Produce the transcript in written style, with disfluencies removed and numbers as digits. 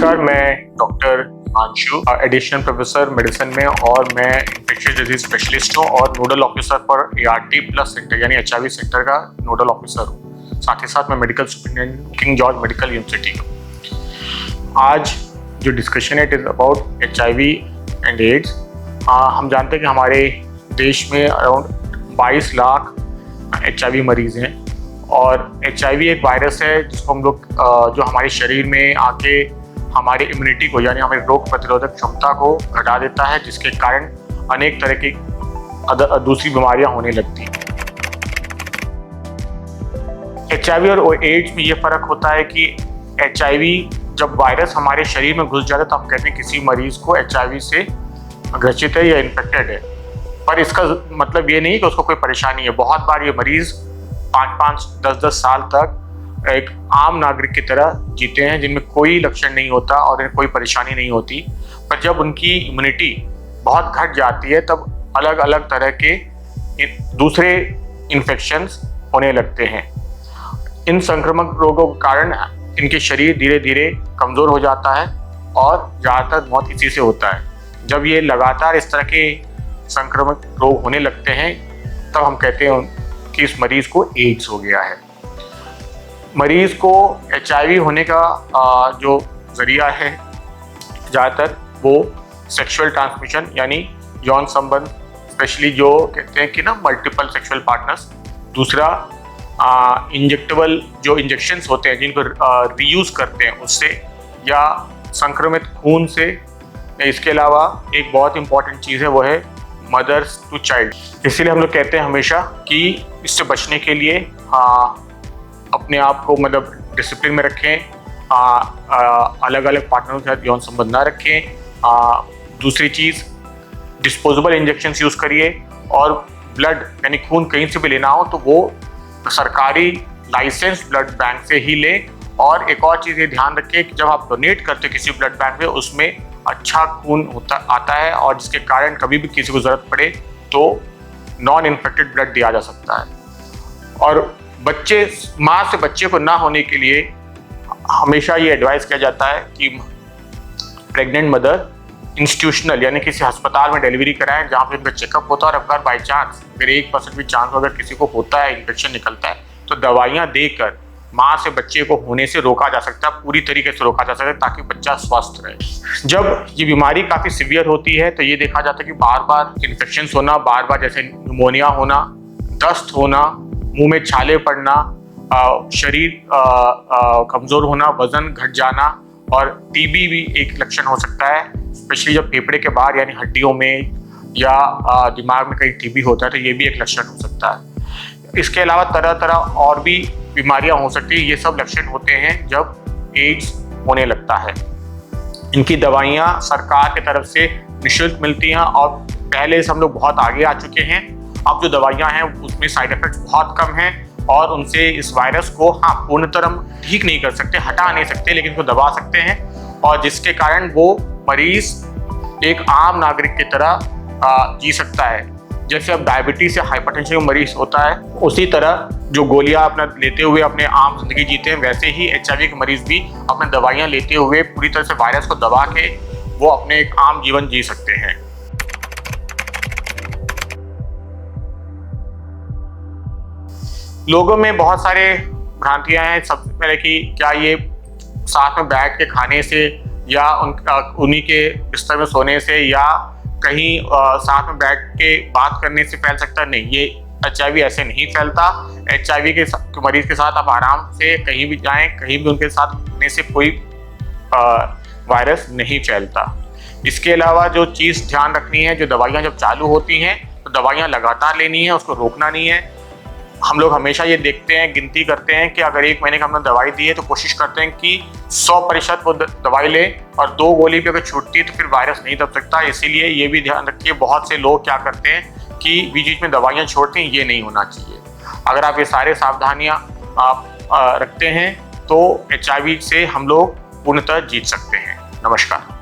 नमस्कार, मैं doctor Anshu, additional professor medicine में, और मैं इन्फेक्शियस डिजीज स्पेशलिस्ट हूँ और नोडल ऑफिसर पर ART प्लस सेंटर यानी HIV सेंटर का नोडल ऑफिसर हूँ। साथ ही साथ मैं medical superintendent King George medical university हूँ। आज जो डिस्कशन है it is about HIV and AIDS. हम जानते हैं कि हमारे देश में अराउंड 22 लाख HIV मरीज़ हैं और HIV एक वायरस है जिसको हम लोग जो हमारे शरीर में आके हमारे इम्यूनिटी को यानी हमारी रोग प्रतिरोधक क्षमता को घटा देता है, जिसके कारण अनेक तरह की दूसरी बीमारियां होने लगती हैं। HIV और एड्स में ये फ़र्क होता है कि HIV जब वायरस हमारे शरीर में घुस जाता है तो हम कहते हैं किसी मरीज़ को HIV से ग्रसित है या इन्फेक्टेड है, पर इसका मतलब ये नहीं कि उसको कोई परेशानी है। बहुत बार ये मरीज़ 5-5, 10-10 साल तक एक आम नागरिक की तरह जीते हैं जिनमें कोई लक्षण नहीं होता और इन्हें कोई परेशानी नहीं होती, पर जब उनकी इम्यूनिटी बहुत घट जाती है तब अलग अलग तरह के दूसरे इन्फेक्शंस होने लगते हैं। इन संक्रामक रोगों के कारण इनके शरीर धीरे धीरे कमज़ोर हो जाता है और ज़्यादातर मौत इसी से होता है। जब ये लगातार इस तरह के संक्रामक रोग होने लगते हैं तब हम कहते हैं कि इस मरीज़ को एड्स हो गया है। मरीज़ को HIV होने का जो ज़रिया है ज़्यादातर वो सेक्सुअल ट्रांसमिशन यानी यौन संबंध, स्पेशली जो कहते हैं कि ना मल्टीपल सेक्सुअल पार्टनर्स। दूसरा इंजेक्टेबल जो इंजेक्शन्स होते हैं जिनको रीयूज़ करते हैं उससे, या संक्रमित खून से। इसके अलावा एक बहुत इंपॉर्टेंट चीज़ है वो है मदर्स टू चाइल्ड। इसीलिए हम लोग कहते हैं हमेशा कि इससे बचने के लिए अपने आप को मतलब डिसिप्लिन में रखें, अलग अलग पार्टनरों के साथ यौन संबंध ना रखें। दूसरी चीज़ डिस्पोजेबल इंजेक्शन्स यूज़ करिए, और ब्लड यानी खून कहीं से भी लेना हो तो वो सरकारी लाइसेंस ब्लड बैंक से ही लें। और एक और चीज़ ये ध्यान रखें कि जब आप डोनेट करते हैं किसी ब्लड बैंक में उसमें अच्छा खून आता है, और जिसके कारण कभी भी किसी को ज़रूरत पड़े तो नॉन इन्फेक्टेड ब्लड दिया जा सकता है। और माँ से बच्चे को ना होने के लिए हमेशा ये एडवाइस किया जाता है कि प्रेग्नेंट मदर इंस्टीट्यूशनल यानी किसी अस्पताल में डिलीवरी कराएं जहाँ पे उनका चेकअप होता है। और अगर बाई चांस अगर 1% भी चांस अगर किसी को होता है, इन्फेक्शन निकलता है, तो दवाइयाँ देकर माँ से बच्चे को होने से रोका जा सकता है, पूरी तरीके से रोका जा सकता है, ताकि बच्चा स्वस्थ रहे। जब ये बीमारी काफ़ी सीवियर होती है तो ये देखा जाता है कि बार बार इन्फेक्शन होना, बार बार जैसे न्यूमोनिया होना, दस्त होना, मुंह में छाले पड़ना, शरीर कमज़ोर होना, वजन घट जाना, और TB भी एक लक्षण हो सकता है, स्पेशली जब फेफड़े के बाहर यानी हड्डियों में या दिमाग में कहीं TB होता है तो ये भी एक लक्षण हो सकता है। इसके अलावा तरह तरह और भी बीमारियां हो सकती है। ये सब लक्षण होते हैं जब एड्स होने लगता है। इनकी दवाइयां सरकार की तरफ से निःशुल्क मिलती हैं और पहले से हम लोग बहुत आगे आ चुके हैं। अब जो दवाइयां हैं उसमें साइड इफेक्ट्स बहुत कम हैं और उनसे इस वायरस को पूर्णतः ठीक नहीं कर सकते, हटा नहीं सकते, लेकिन उसको दबा सकते हैं, और जिसके कारण वो मरीज एक आम नागरिक की तरह जी सकता है। जैसे अब डायबिटीज या हाइपरटेंशन का मरीज होता है, उसी तरह जो गोलियां अपना लेते हुए अपने आम जिंदगी जीते हैं, वैसे ही HIV के मरीज भी अपने दवाइयां लेते हुए पूरी तरह से वायरस को दबा के वो अपने एक आम जीवन जी सकते हैं। लोगों में बहुत सारे भ्रांतियां हैं। सबसे पहले कि क्या ये साथ में बैठ के खाने से या उन्हीं के बिस्तर में सोने से या कहीं साथ में बैठ के बात करने से फैल सकता है। नहीं, ये HIV ऐसे नहीं फैलता। HIV के मरीज के साथ आप आराम से कहीं भी जाएं, कहीं भी उनके साथ रहने से कोई वायरस नहीं फैलता। इसके अलावा जो चीज़ ध्यान रखनी है, जो दवाइयाँ जब चालू होती हैं तो दवाइयाँ लगातार लेनी है, उसको रोकना नहीं है। हम लोग हमेशा ये देखते हैं, गिनती करते हैं कि अगर 1 महीने का हमने दवाई दी है तो कोशिश करते हैं कि 100% वो दवाई ले, और 2 गोली भी अगर छूटती है तो फिर वायरस नहीं दब सकता। इसीलिए ये भी ध्यान रखिए, बहुत से लोग क्या करते हैं कि बीच बीच में दवाइयाँ छोड़ते हैं, ये नहीं होना चाहिए। अगर आप ये सारे सावधानियाँ आप रखते हैं तो HIV से हम लोग पूर्णतः जीत सकते हैं। नमस्कार।